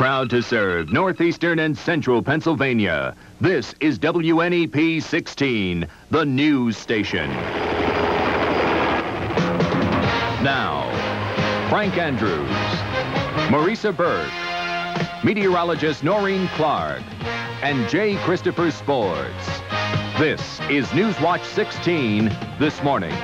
Proud to serve northeastern and central Pennsylvania. This is WNEP 16, the news station. Now, Frank Andrews, Marisa Burke, meteorologist Noreen Clark, and J. Christopher Sports. This is Newswatch 16 this morning.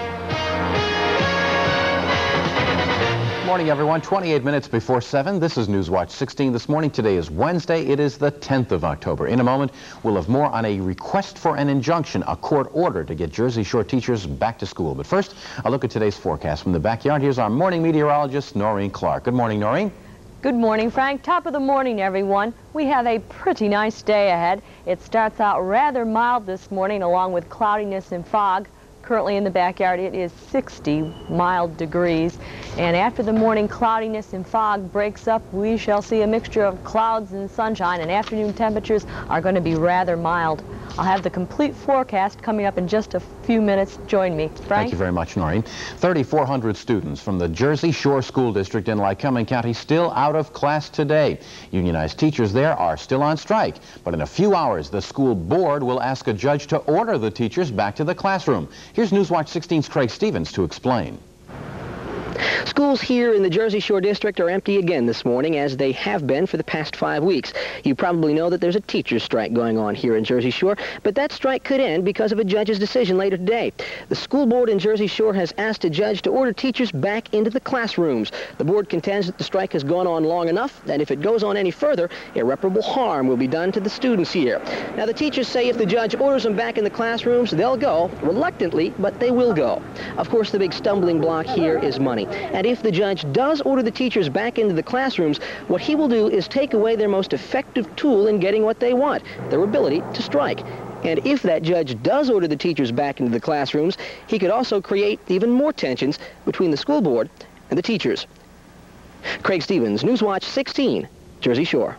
Morning, everyone. 28 minutes before 7. This is Newswatch 16 this morning. Today is Wednesday. It is the 10th of October. In a moment, we'll have more on a request for an injunction, a court order to get Jersey Shore teachers back to school. But first, a look at today's forecast from the backyard. Here's our morning meteorologist, Noreen Clark. Good morning, Noreen. Good morning, Frank. Top of the morning, everyone. We have a pretty nice day ahead. It starts out rather mild this morning, along with cloudiness and fog. Currently in the backyard, it is 60 mild degrees. And after the morning cloudiness and fog breaks up, we shall see a mixture of clouds and sunshine, and afternoon temperatures are going to be rather mild. I'll have the complete forecast coming up in just a few minutes. Join me. Frank? Thank you very much, Noreen. 3,400 students from the Jersey Shore School District in Lycoming County still out of class today. Unionized teachers there are still on strike, but in a few hours, the school board will ask a judge to order the teachers back to the classroom. Here's Newswatch 16's Craig Stevens to explain. Schools here in the Jersey Shore District are empty again this morning, as they have been for the past 5 weeks. You probably know that there's a teachers' strike going on here in Jersey Shore, but that strike could end because of a judge's decision later today. The school board in Jersey Shore has asked a judge to order teachers back into the classrooms. The board contends that the strike has gone on long enough, and if it goes on any further, irreparable harm will be done to the students here. Now, the teachers say if the judge orders them back in the classrooms, they'll go, reluctantly, but they will go. Of course, the big stumbling block here is money. And if the judge does order the teachers back into the classrooms, what he will do is take away their most effective tool in getting what they want, their ability to strike. And if that judge does order the teachers back into the classrooms, he could also create even more tensions between the school board and the teachers. Craig Stevens, Newswatch 16, Jersey Shore.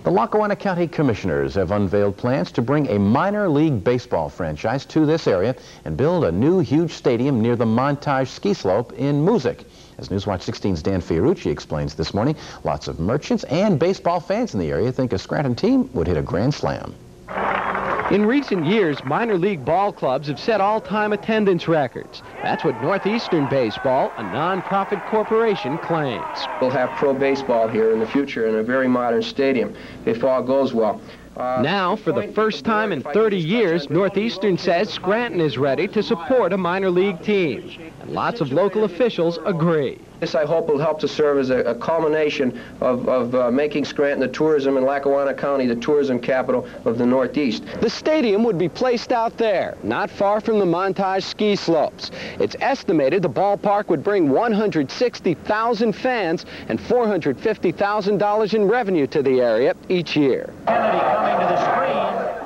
The Lackawanna County Commissioners have unveiled plans to bring a minor league baseball franchise to this area and build a new huge stadium near the Montage ski slope in Moosic. As Newswatch 16's Dan Fiorucci explains this morning, lots of merchants and baseball fans in the area think a Scranton team would hit a grand slam. In recent years, minor league ball clubs have set all-time attendance records. That's what Northeastern Baseball, a non-profit corporation, claims. We'll have pro baseball here in the future in a very modern stadium, if all goes well. Now, for the first time in 30 years, Northeastern says Scranton is ready to support a minor league team. And lots of local officials agree. This, I hope, will help to serve as a culmination of making Scranton the tourism and Lackawanna County the tourism capital of the Northeast. The stadium would be placed out there, not far from the Montage ski slopes. It's estimated the ballpark would bring 160,000 fans and $450,000 in revenue to the area each year.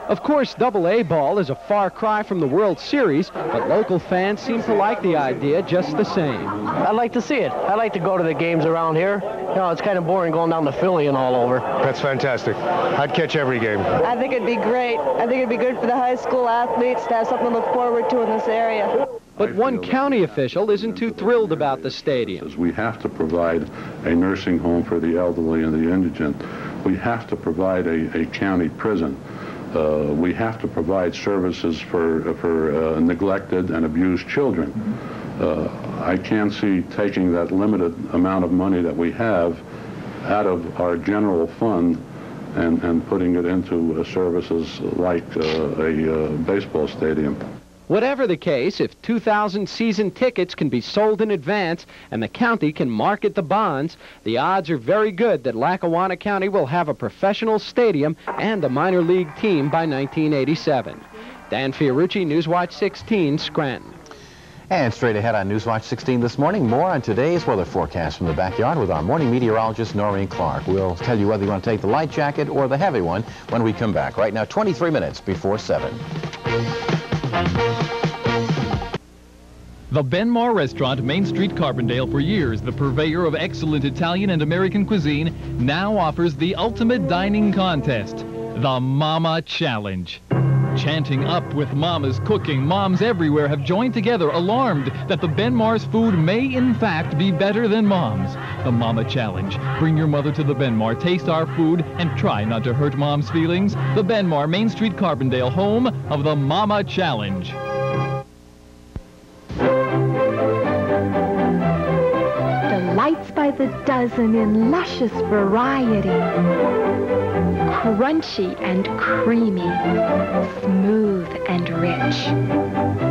Of course, AA ball is a far cry from the World Series, but local fans seem to like the idea just the same. I'd like to see it. I'd like to go to the games around here. You know, it's kind of boring going down to Philly and all over. That's fantastic. I'd catch every game. I think it'd be great. I think it'd be good for the high school athletes to have something to look forward to in this area. But one county official isn't too thrilled about the stadium. We have to provide a nursing home for the elderly and the indigent. We have to provide a county prison. We have to provide services for neglected and abused children. I can't see taking that limited amount of money that we have out of our general fund and putting it into services like a baseball stadium. Whatever the case, if 2,000 season tickets can be sold in advance and the county can market the bonds, the odds are very good that Lackawanna County will have a professional stadium and a minor league team by 1987. Dan Fiorucci, Newswatch 16, Scranton. And straight ahead on Newswatch 16 this morning, more on today's weather forecast from the backyard with our morning meteorologist, Noreen Clark. We'll tell you whether you want to take the light jacket or the heavy one when we come back. Right now, 23 minutes before 7. The Benmar Restaurant, Main Street, Carbondale, for years the purveyor of excellent Italian and American cuisine, now offers the ultimate dining contest, the Mama Challenge. Chanting up with Mama's Cooking, moms everywhere have joined together, alarmed that the Benmar's food may in fact be better than Mom's. The Mama Challenge. Bring your mother to the Benmar, taste our food, and try not to hurt Mom's feelings. The Benmar, Main Street, Carbondale, home of the Mama Challenge. Delights by the dozen in luscious variety. Crunchy and creamy, smooth and rich.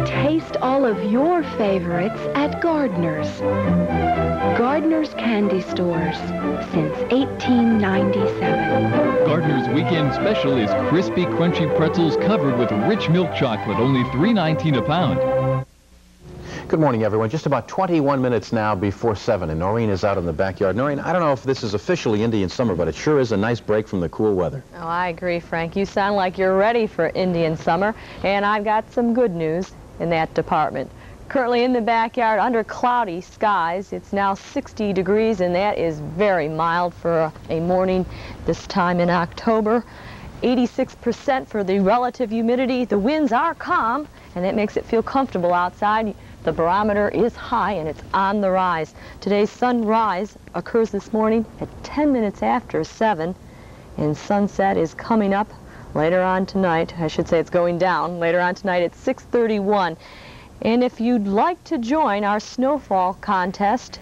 Taste all of your favorites at Gardner's. Gardner's Candy Stores since 1897. Gardner's weekend special is crispy, crunchy pretzels covered with rich milk chocolate, only $3.19 a pound. Good morning, everyone. Just about 21 minutes now before 7, and Noreen is out in the backyard. Noreen, I don't know if this is officially Indian summer, but it sure is a nice break from the cool weather. Oh, I agree, Frank. You sound like you're ready for Indian summer, and I've got some good news in that department. Currently in the backyard under cloudy skies. It's now 60 degrees, and that is very mild for a morning this time in October. 86% for the relative humidity. The winds are calm, and that makes it feel comfortable outside. The barometer is high, and it's on the rise. Today's sunrise occurs this morning at 10 minutes after 7, and sunset is coming up later on tonight. I should say it's going down later on tonight at 6:31. And if you'd like to join our snowfall contest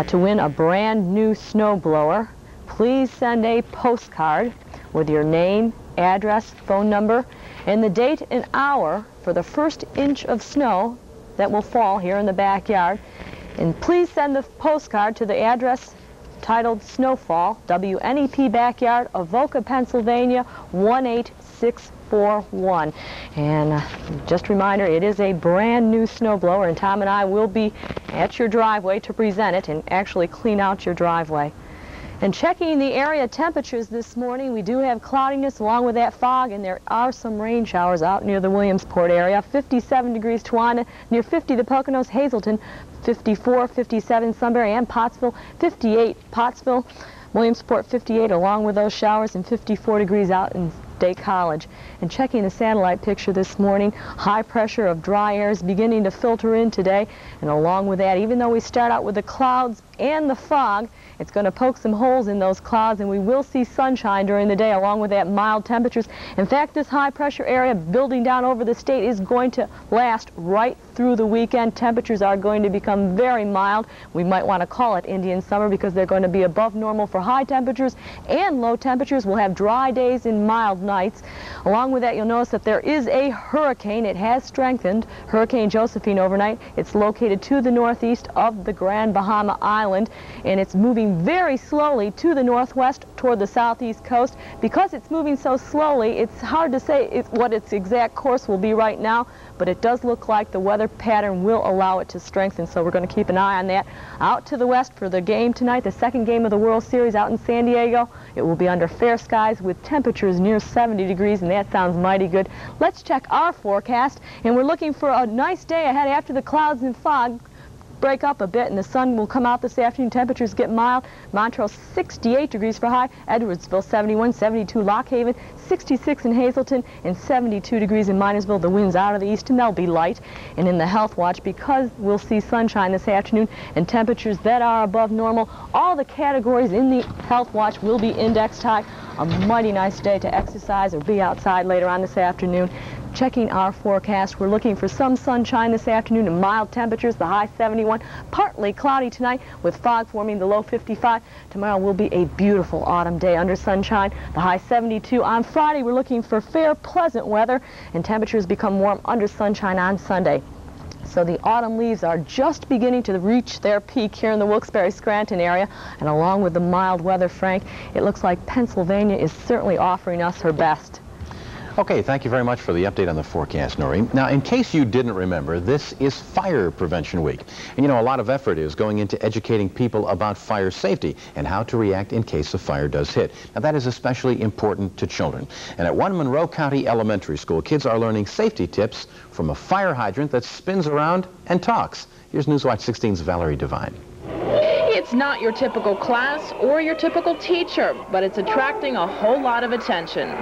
to win a brand new snowblower, please send a postcard with your name, address, phone number, and the date and hour for the first inch of snow that will fall here in the backyard. And please send the postcard to the address titled Snowfall, WNEP Backyard, Avoca, Pennsylvania, 18641. And just a reminder, it is a brand new snowblower, and Tom and I will be at your driveway to present it and actually clean out your driveway. And checking the area temperatures this morning, we do have cloudiness along with that fog, and there are some rain showers out near the Williamsport area. 57 degrees Tawana, near 50 the Poconos, Hazleton, 54, 57 Sunbury and Pottsville, 58 Pottsville, Williamsport 58 along with those showers, and 54 degrees out in State College. And checking the satellite picture this morning, high pressure of dry air is beginning to filter in today, and along with that, even though we start out with the clouds and the fog, it's going to poke some holes in those clouds, and we will see sunshine during the day along with that mild temperatures. In fact, this high pressure area building down over the state is going to last right through the weekend. Temperatures are going to become very mild. We might want to call it Indian summer because they're going to be above normal for high temperatures and low temperatures. We'll have dry days and mild nights. Along with that, you'll notice that there is a hurricane. It has strengthened, Hurricane Josephine, overnight. It's located to the northeast of the Grand Bahama Island, and it's moving very slowly to the northwest toward the southeast coast. Because it's moving so slowly, it's hard to say what its exact course will be right now, but it does look like the weather pattern will allow it to strengthen, so we're going to keep an eye on that. Out to the west for the game tonight, the second game of the World Series out in San Diego. It will be under fair skies with temperatures near 70 degrees, and that sounds mighty good. Let's check our forecast, and we're looking for a nice day ahead after the clouds and fog break up a bit, and the sun will come out this afternoon. Temperatures get mild. Montrose 68 degrees for high, Edwardsville 71, 72 Lock Haven, 66 in Hazleton, and 72 degrees in Minersville. The winds out of the east, and they'll be light. And in the health watch, because we'll see sunshine this afternoon and temperatures that are above normal, all the categories in the health watch will be indexed high. A mighty nice day to exercise or be outside later on this afternoon. Checking our forecast, we're looking for some sunshine this afternoon and mild temperatures, the high 71, partly cloudy tonight with fog forming, the low 55. Tomorrow will be a beautiful autumn day under sunshine, the high 72. On Friday, we're looking for fair, pleasant weather, and temperatures become warm under sunshine on Sunday. So the autumn leaves are just beginning to reach their peak here in the Wilkes-Barre Scranton area, and along with the mild weather, Frank, it looks like Pennsylvania is certainly offering us her best. Okay, thank you very much for the update on the forecast, Noreen. Now, in case you didn't remember, this is Fire Prevention Week. And you know, a lot of effort is going into educating people about fire safety and how to react in case a fire does hit. Now, that is especially important to children. And at one Monroe County elementary school, kids are learning safety tips from a fire hydrant that spins around and talks. Here's Newswatch 16's Valerie Devine. It's not your typical class or your typical teacher, but it's attracting a whole lot of attention.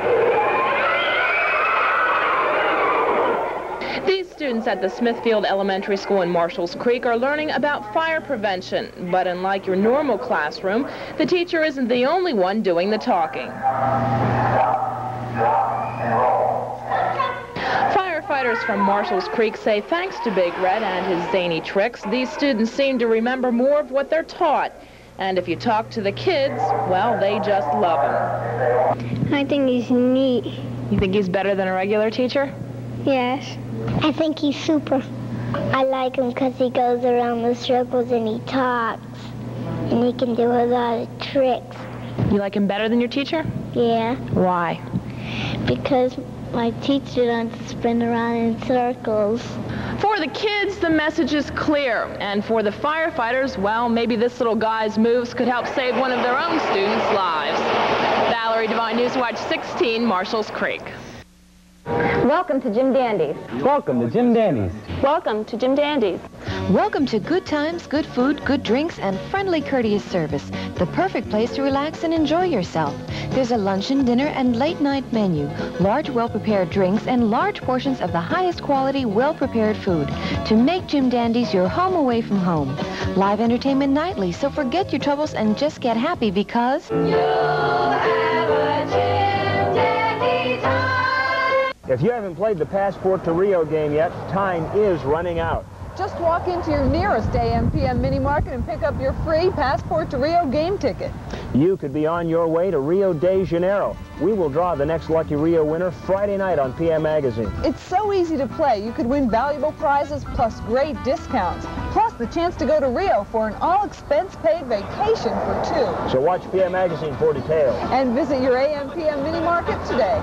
students at the Smithfield Elementary School in Marshalls Creek are learning about fire prevention. But unlike your normal classroom, the teacher isn't the only one doing the talking. Firefighters from Marshalls Creek say thanks to Big Red and his zany tricks, these students seem to remember more of what they're taught. And if you talk to the kids, well, they just love him. I think he's neat. You think he's better than a regular teacher? Yes. I think he's super. I like him because he goes around the circles and he talks. And he can do a lot of tricks. You like him better than your teacher? Yeah. Why? Because my teacher doesn't spin around in circles. For the kids, the message is clear. And for the firefighters, well, maybe this little guy's moves could help save one of their own students' lives. Valerie Devine, Newswatch 16, Marshalls Creek. Welcome to Jim Dandy's. Welcome to Jim Dandy's. Welcome to Jim Dandy's. Welcome to good times, good food, good drinks, and friendly, courteous service. The perfect place to relax and enjoy yourself. There's a luncheon, dinner, and late-night menu, large, well-prepared drinks, and large portions of the highest quality, well-prepared food to make Jim Dandy's your home away from home. Live entertainment nightly, so forget your troubles and just get happy because you have a Jim Dandy time. If you haven't played the Passport to Rio game yet, time is running out. Just walk into your nearest AM/PM mini market and pick up your free Passport to Rio game ticket. You could be on your way to Rio de Janeiro. We will draw the next lucky Rio winner Friday night on PM Magazine. It's so easy to play. You could win valuable prizes plus great discounts, plus the chance to go to Rio for an all-expense-paid vacation for two. So watch PM Magazine for details. And visit your AM/PM mini market today.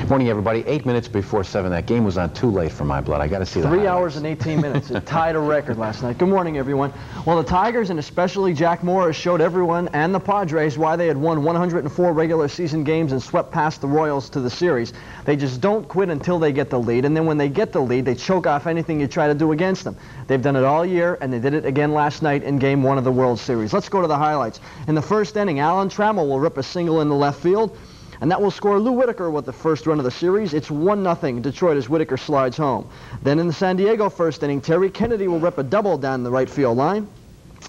Morning, everybody. 8 minutes before 7. That game was on too late for my blood. I got to see that. 3 hours and 18 minutes. It tied a record last night. Good morning, everyone. Well, the Tigers, and especially Jack Morris, showed everyone and the Padres why they had won 104 regular season games and swept past the Royals to the series. They just don't quit until they get the lead, and then when they get the lead, they choke off anything you try to do against them. They've done it all year, and they did it again last night in Game 1 of the World Series. Let's go to the highlights. In the first inning, Alan Trammell will rip a single in the left field, and that will score Lou Whitaker with the first run of the series. It's 1-0 Detroit as Whitaker slides home. Then in the San Diego first inning, Terry Kennedy will rip a double down the right field line.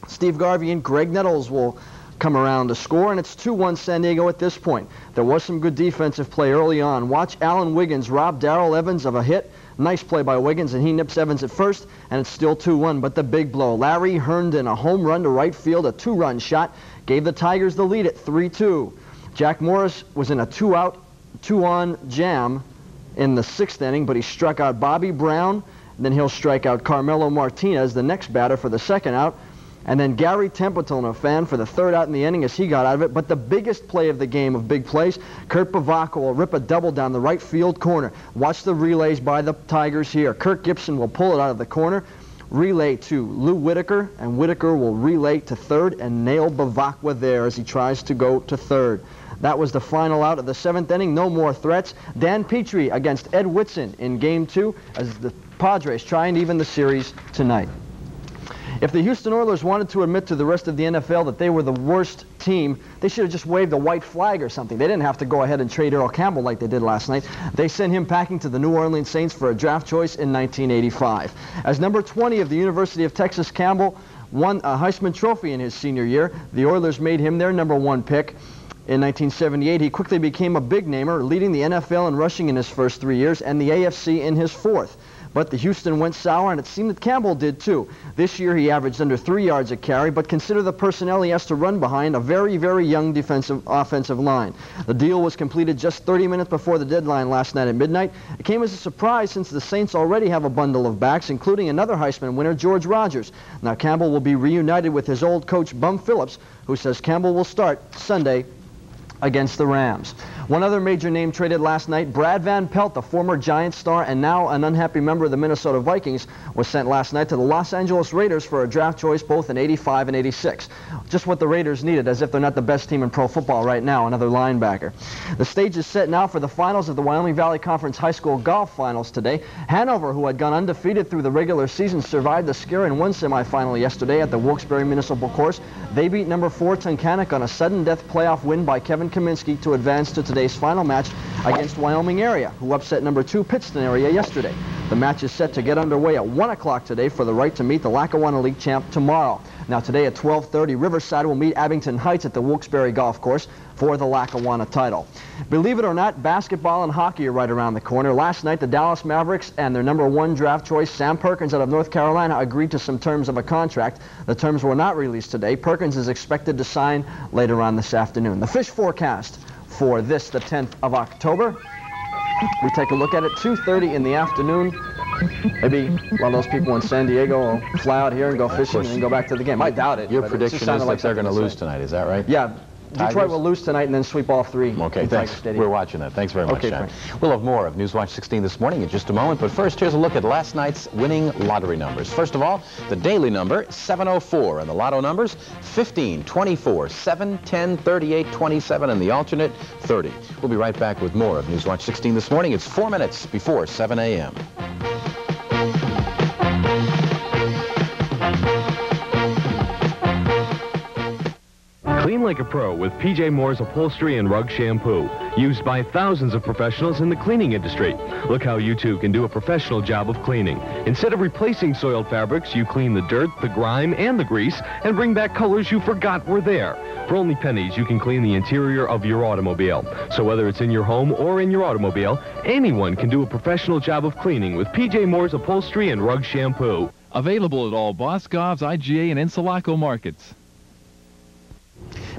Steve Garvey and Greg Nettles will come around to score, and it's 2-1 San Diego at this point. There was some good defensive play early on. Watch Alan Wiggins rob Darrell Evans of a hit. Nice play by Wiggins, and he nips Evans at first, and it's still 2-1. But the big blow, Larry Herndon, a home run to right field, a 2-run shot, gave the Tigers the lead at 3-2. Jack Morris was in a 2-out, 2-on jam in the 6th inning, but he struck out Bobby Brown. Then he'll strike out Carmelo Martinez, the next batter, for the 2nd out. And then Gary Templeton, a fan, for the 3rd out in the inning as he got out of it. But the biggest play of the game of big plays, Kurt Bavacqua will rip a double down the right field corner. Watch the relays by the Tigers here. Kirk Gibson will pull it out of the corner, relay to Lou Whitaker, and Whitaker will relay to 3rd and nail Bavacqua there as he tries to go to 3rd. That was the final out of the 7th inning. No more threats. Dan Petrie against Ed Whitson in Game 2 as the Padres try and even the series tonight. If the Houston Oilers wanted to admit to the rest of the NFL that they were the worst team, they should have just waved a white flag or something. They didn't have to go ahead and trade Earl Campbell like they did last night. They sent him packing to the New Orleans Saints for a draft choice in 1985. As number 20 of the University of Texas, Campbell won a Heisman Trophy in his senior year. The Oilers made him their number 1 pick. In 1978, he quickly became a big-namer, leading the NFL in rushing in his first 3 years and the AFC in his 4th. But the Houston went sour, and it seemed that Campbell did too. This year he averaged under 3 yards a carry, but consider the personnel he has to run behind a very, very young offensive line. The deal was completed just 30 minutes before the deadline last night at midnight. It came as a surprise since the Saints already have a bundle of backs, including another Heisman winner, George Rogers. Now Campbell will be reunited with his old coach, Bum Phillips, who says Campbell will start Sunday against the Rams. One other major name traded last night, Brad Van Pelt, the former Giants star and now an unhappy member of the Minnesota Vikings, was sent last night to the Los Angeles Raiders for a draft choice both in 85 and 86. Just what the Raiders needed, as if they're not the best team in pro football right now, another linebacker. The stage is set now for the finals of the Wyoming Valley Conference High School Golf Finals today. Hanover, who had gone undefeated through the regular season, survived the scare in one semifinal yesterday at the Wilkes-Barre Municipal Course. They beat number 4 Tunkhannock on a sudden death playoff win by Kevin Kaminsky to advance to today's final match against Wyoming Area, who upset number 2 Pittston Area yesterday. The match is set to get underway at 1 o'clock today for the right to meet the Lackawanna League champ tomorrow. Now today at 12:30, Riverside will meet Abington Heights at the Wilkes-Barre Golf Course for the Lackawanna title. Believe it or not, basketball and hockey are right around the corner. Last night, the Dallas Mavericks and their number 1 draft choice, Sam Perkins out of North Carolina, agreed to some terms of a contract. The terms were not released today. Perkins is expected to sign later on this afternoon. The fish forecast for this, the 10th of October. We take a look at it, 2:30 in the afternoon. Maybe a lot of those people in San Diego will fly out here and go fishing and then go back to the game. I doubt it. Your prediction is that they're going to lose tonight, is that right? Yeah. Tigers? Detroit will lose tonight and then sweep all 3. Okay, thanks. We're watching that. Thanks very much, John. We'll have more of Newswatch 16 this morning in just a moment, but first, here's a look at last night's winning lottery numbers. First of all, the daily number, 704, and the lotto numbers, 15, 24, 7, 10, 38, 27, and the alternate, 30. We'll be right back with more of Newswatch 16 this morning. It's 4 minutes before 7 a.m. Clean like a pro with P.J. Moore's upholstery and rug shampoo, used by thousands of professionals in the cleaning industry. Look how you too can do a professional job of cleaning. Instead of replacing soiled fabrics, you clean the dirt, the grime, and the grease, and bring back colors you forgot were there. For only pennies, you can clean the interior of your automobile. So whether it's in your home or in your automobile, anyone can do a professional job of cleaning with P.J. Moore's upholstery and rug shampoo. Available at all Boscov's, IGA, and Encelaco markets.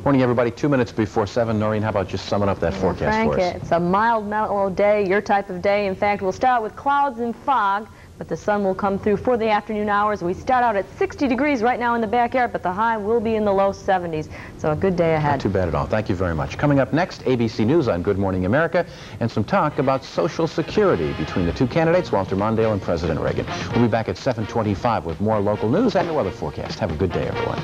Morning, everybody. 2 minutes before 7. Noreen, how about just summing up that forecast for us? It's a mild, mellow day, your type of day. In fact, we'll start out with clouds and fog, but the sun will come through for the afternoon hours. We start out at 60 degrees right now in the backyard, but the high will be in the low 70s. So a good day ahead. Not too bad at all. Thank you very much. Coming up next, ABC News on Good Morning America, and some talk about Social Security between the 2 candidates, Walter Mondale and President Reagan. We'll be back at 7:25 with more local news and no other forecast. Have a good day, everyone.